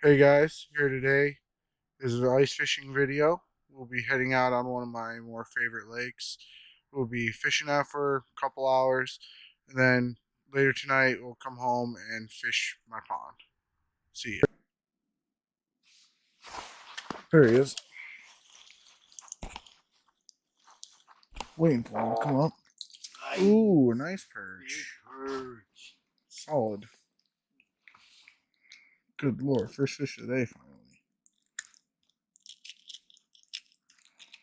Hey guys, here today is an ice fishing video. We'll be heading out on one of my more favorite lakes. We'll be fishing out for a couple hours, and then later tonight we'll come home and fish my pond. See ya. There he is. Waiting for him to come up. Ooh, a nice perch. Solid. Good lord, first fish of the day finally.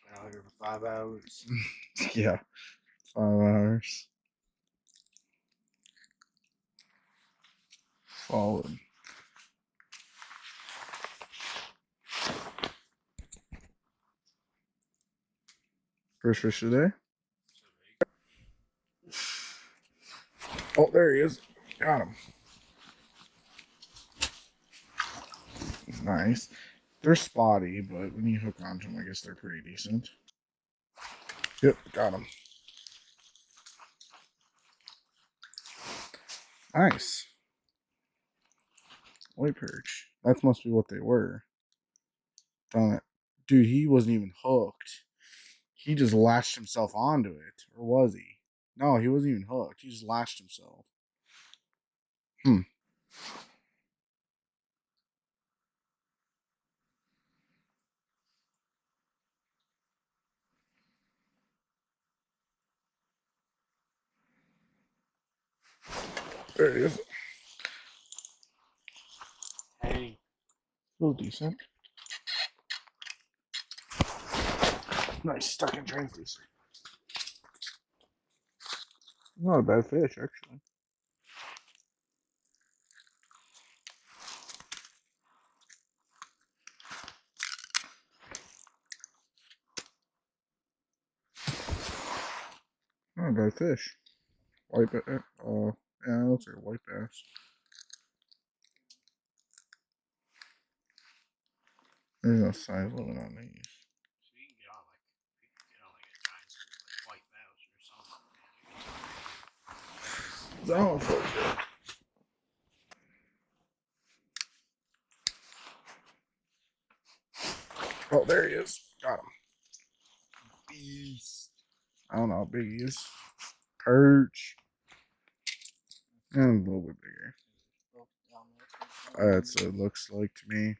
Been out here for 5 hours. Yeah, 5 hours. Solid. First fish of the day. Oh, there he is. Got him. Nice. They're spotty, but when you hook onto them, I guess they're pretty decent. Yep, got them. Nice. White perch. That must be what they were. Darn it. Dude, he wasn't even hooked. He just lashed himself onto it. Or was he? No, he wasn't even hooked. He just lashed himself. Hmm. There he is. Hey, Still decent. Nice, stuck in translucent. Not a bad fish, actually. Not a bad fish. White bass. Yeah, looks like a white bass. There's no size limit on these. so you can get on like a giant like white mouse or something. That one feels good. Oh, there he is. Got him. Beast. I don't know how big he is. Perch. And a little bit bigger. That's what it looks like to me.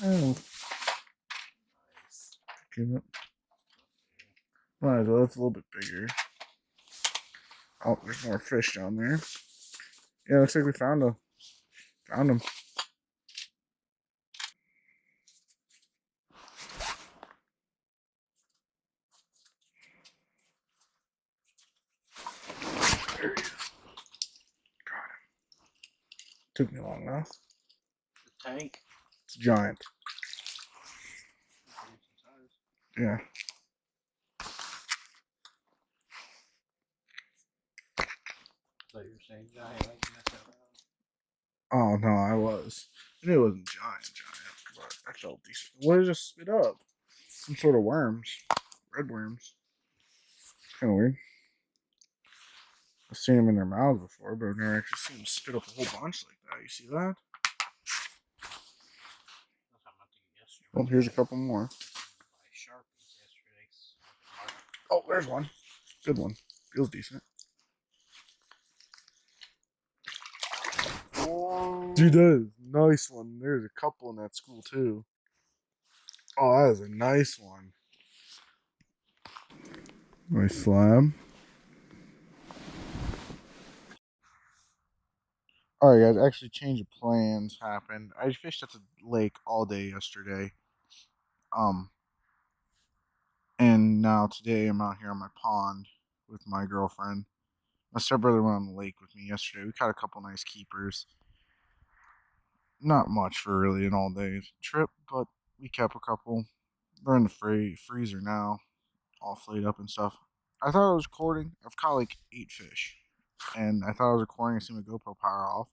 Oh, Nice. give it. Might as well. It's a little bit bigger. Oh, there's more fish down there. Yeah, looks like we found him. There he is. Got him. Took me long enough. The tank. It's giant. Yeah. So you're saying giant like mess Oh no, I was. I knew it wasn't giant, but I felt decent. What did it just spit up? Some sort of worms. Red worms. Kind of weird. I've seen them in their mouths before, but I've never actually seen them spit up a whole bunch like that. You see that? Well, here's a couple more. Oh, there's one. Good one. Feels decent. Dude, that is a nice one. There's a couple in that school too. Oh, that is a nice one. Nice slab. Alright guys, actually change of plans happened. I fished at the lake all day yesterday. Um and now today I'm out here on my pond with my girlfriend. My stepbrother went on the lake with me yesterday. We caught a couple nice keepers. Not much for really an all day trip, but we kept a couple. They're in the freezer now, all flayed up and stuff. I thought I was recording. I've caught like 8 fish. And I thought I was recording. I see my GoPro power off.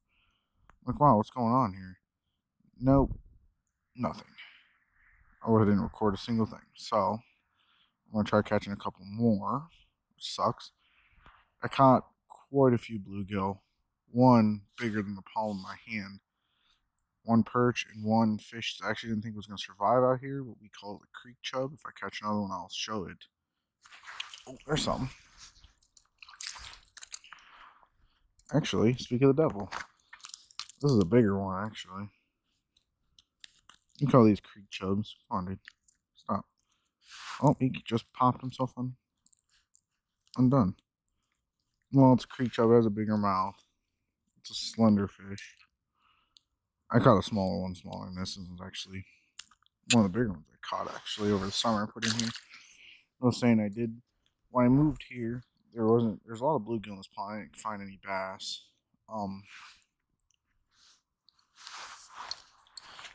I'm like, wow, what's going on here? Nope, nothing. I didn't record a single thing. So I'm gonna try catching a couple more. Which sucks. I caught quite a few bluegill. One bigger than the palm of my hand. one perch and one fish that I actually didn't think was going to survive out here, what we call the creek chub. If I catch another one, I'll show it. Oh, there's something. Actually, speak of the devil, this is a bigger one, actually. You call these creek chubs. Come on, dude. Stop. Oh, he just popped himself undone. Well, it's a creek chub. It has a bigger mouth. It's a slender fish. I caught a smaller one, smaller than this. This is actually one of the bigger ones I caught, actually, over the summer. I put in here. I was saying I did, when I moved here, there's a lot of bluegill in this pond. I didn't find any bass.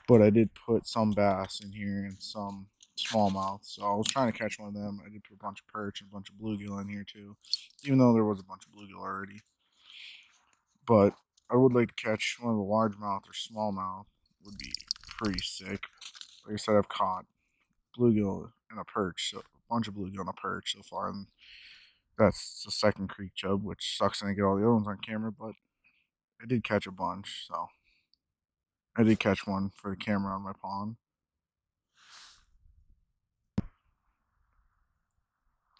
But I did put some bass in here and some smallmouth. So I was trying to catch one of them. I did put a bunch of perch and a bunch of bluegill in here too, even though there was a bunch of bluegill already. But I would like to catch one of the largemouth or smallmouth. Would be pretty sick. Like I said, I've caught bluegill and a perch, so a bunch of bluegill and a perch so far, and that's the second creek chub, which sucks I didn't get all the other ones on camera, but I did catch a bunch, so I did catch one for the camera on my pond.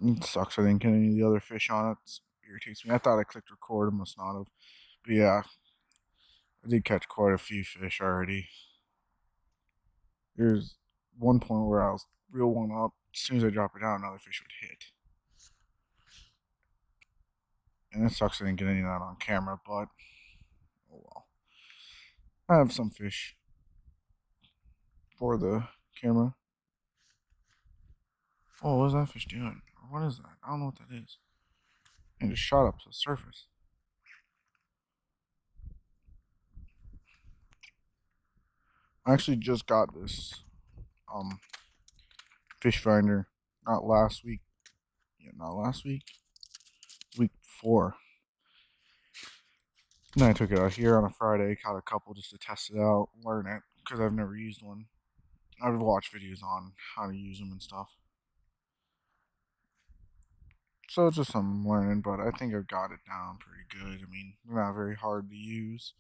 It sucks I didn't get any of the other fish on it. It irritates me. I thought I clicked record, I must not have. But yeah, I did catch quite a few fish already. There's one point where I was reel one up. As soon as I drop it down, another fish would hit. And it sucks I didn't get any of that on camera, but oh well. I have some fish for the camera. Oh, what is that fish doing? What is that? I don't know what that is. And it just shot up to the surface. I actually just got this fish finder not last week. Yeah, not last week. Week before. And I took it out here on a Friday, caught a couple just to test it out, learn it, because I've never used one. I've watched videos on how to use them and stuff. So it's just something I'm learning, but I think I've got it down pretty good. I mean, they're not very hard to use.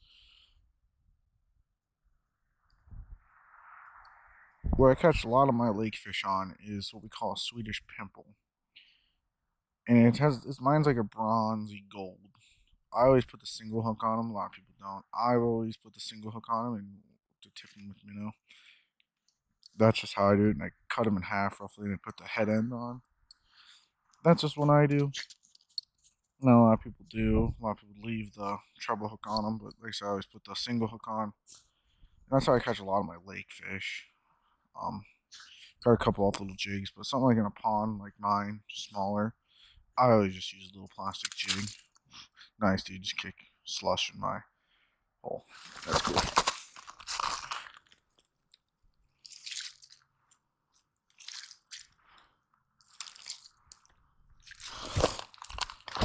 What I catch a lot of my lake fish on is what we call a Swedish pimple. And mine's like a bronzy gold. I always put the single hook on them. A lot of people don't. I've always put the single hook on them and to tip them with minnow. That's just how I do it. And I cut them in half roughly and I put the head end on. That's just what I do. Not a lot of people do. A lot of people leave the treble hook on them, but like I said, I always put the single hook on. And that's how I catch a lot of my lake fish. Got a couple off little jigs, but something like in a pond like mine, smaller, I always just use a little plastic jig. Nice, dude. Just kick slush in my hole. That's cool.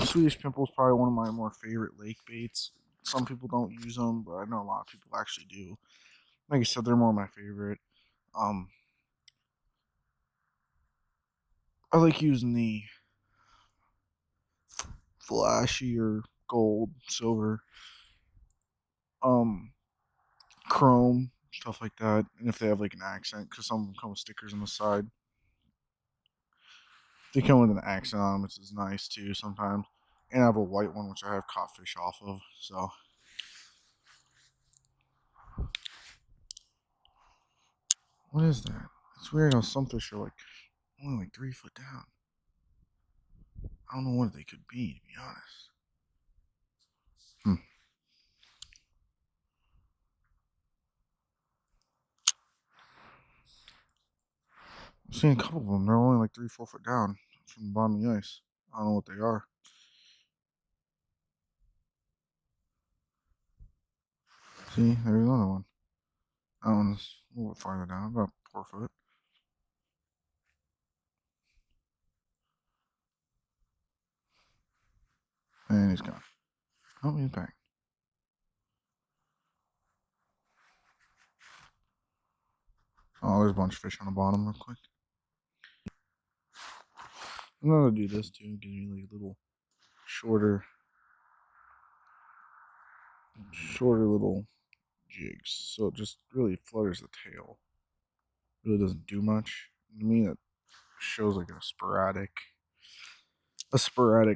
Swedish pimple is probably one of my more favorite lake baits. Some people don't use them, but I know a lot of people actually do. Like I said, they're more my favorite. I like using the flashy or gold, silver, chrome, stuff like that. And if they have like an accent, because some of them come with stickers on the side. They come with an accent on them, which is nice too sometimes. And I have a white one, which I have caught fish off of. So, what is that? It's weird how some fish are like only like 3 foot down. I don't know what they could be, to be honest. I've seen a couple of them. They're only like 3, 4 foot down from the bottom of the ice. I don't know what they are. See, there's another one. That one's a little bit farther down, about 4 foot. And he's gone. Oh, he's back. Oh, there's a bunch of fish on the bottom real quick. I'm gonna do this too, give me like a little shorter little jigs, so it just really flutters the tail. Really doesn't do much. To me, it shows like a sporadic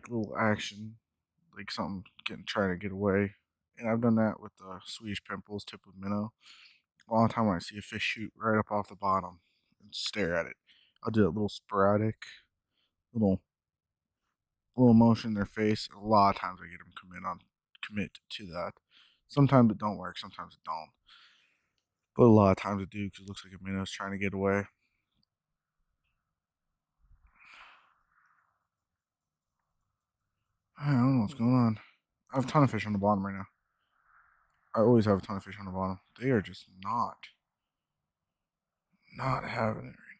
little action, like something trying to get away. And I've done that with the Swedish pimples tipped with minnow. A lot of time when I see a fish shoot right up off the bottom and stare at it, I'll do a little sporadic, little motion in their face. A lot of times I get them commit to that. Sometimes it don't work, sometimes it don't. But a lot of times it do because it looks like a minnow's trying to get away. I don't know what's going on. I have a ton of fish on the bottom right now. I always have a ton of fish on the bottom. They are just not having it right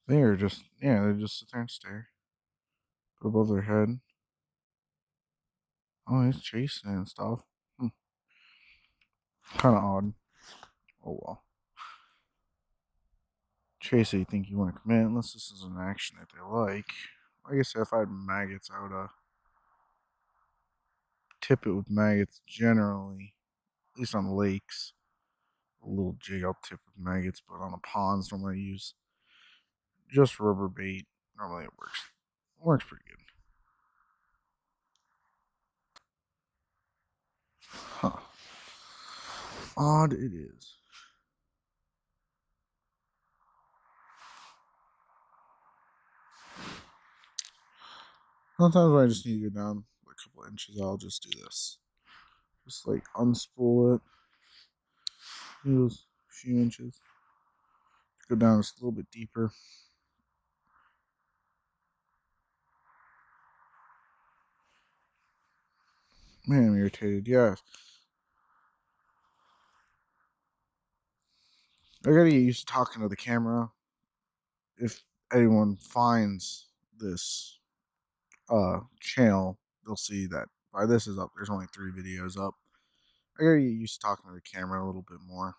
now. They are just, yeah, they just sit there and stare. Put above their head. Oh, he's chasing and stuff. Kind of odd. Oh well. Chase it, you think you want to commit, unless this is an action that they like. Like I said, if I had maggots, I would tip it with maggots generally, at least on lakes. A little jig I'll tip with maggots, but on the ponds, normally I use just rubber bait. Normally it works. It works pretty good. Huh. Odd it is. Sometimes when I just need to go down a couple of inches, I'll just do this. Just like unspool it. Use a few inches. Go down just a little bit deeper. Man, I'm irritated. Yeah. I gotta get used to talking to the camera. If anyone finds this channel, they'll see that by this is up, there's only 3 videos up. I gotta get used to talking to the camera a little bit more.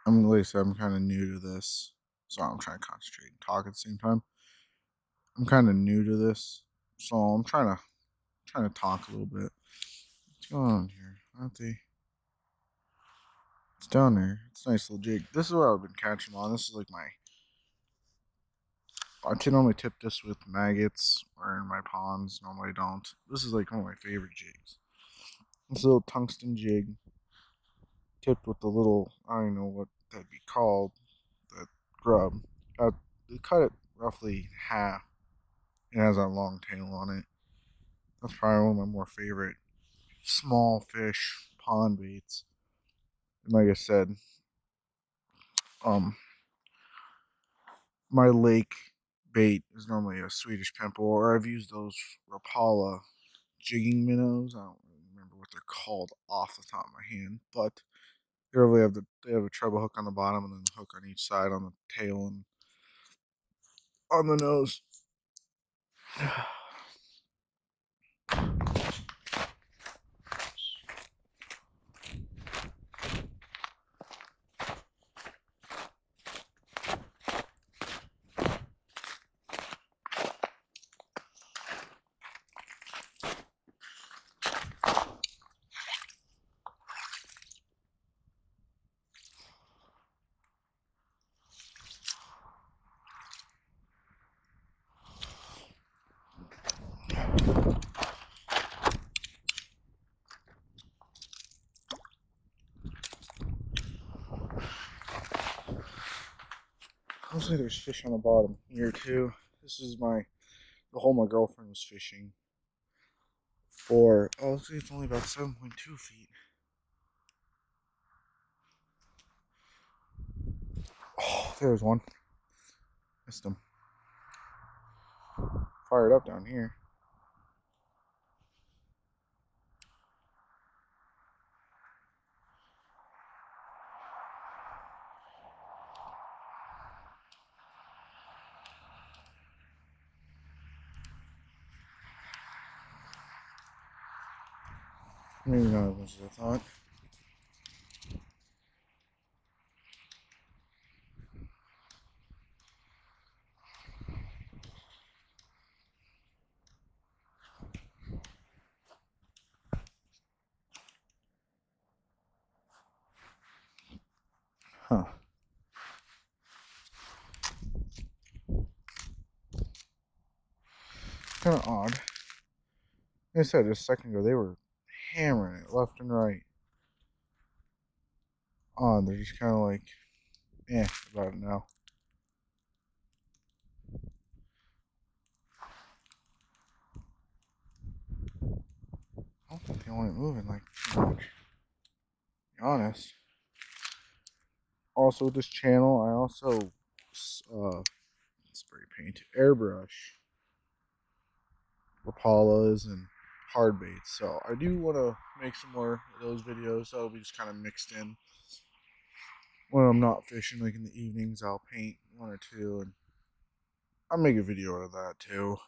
Like I said, I'm kind of new to this, so I'm trying to concentrate and talk at the same time. I'm kind of new to this, so I'm trying to talk a little bit. What's going on here? Aren't they? It's down there. It's a nice little jig. This is what I've been catching on. This is like I can normally tip this with maggots or in my ponds. Normally I don't. This is like one of my favorite jigs. This little tungsten jig tipped with the little, I don't know what that'd be called, that grub. They cut it roughly half. It has a long tail on it. That's probably one of my more favorite small fish pond baits. And like I said, my lake bait is normally a Swedish pimple, or I've used those Rapala jigging minnows. I don't really remember what they're called off the top of my hand, but they have a treble hook on the bottom and then the hook on each side on the tail and on the nose. Hopefully there's fish on the bottom here too. This is the hole my girlfriend was fishing for. Oh, let's see, it's only about 7.2 feet. Oh, there's one. Missed him. Fired up down here. Maybe not as much as I thought. Kind of odd. Like I said just a second ago, they were hammering it left and right. Odd, they're just kind of like, about it now. I don't think they want it moving like too much. To be honest. Also, with this channel, I also spray paint, airbrush Rapalas and hard baits. So I do want to make some more of those videos. That'll be just kind of mixed in. When I'm not fishing, like in the evenings, I'll paint one or two, and I'll make a video out of that too.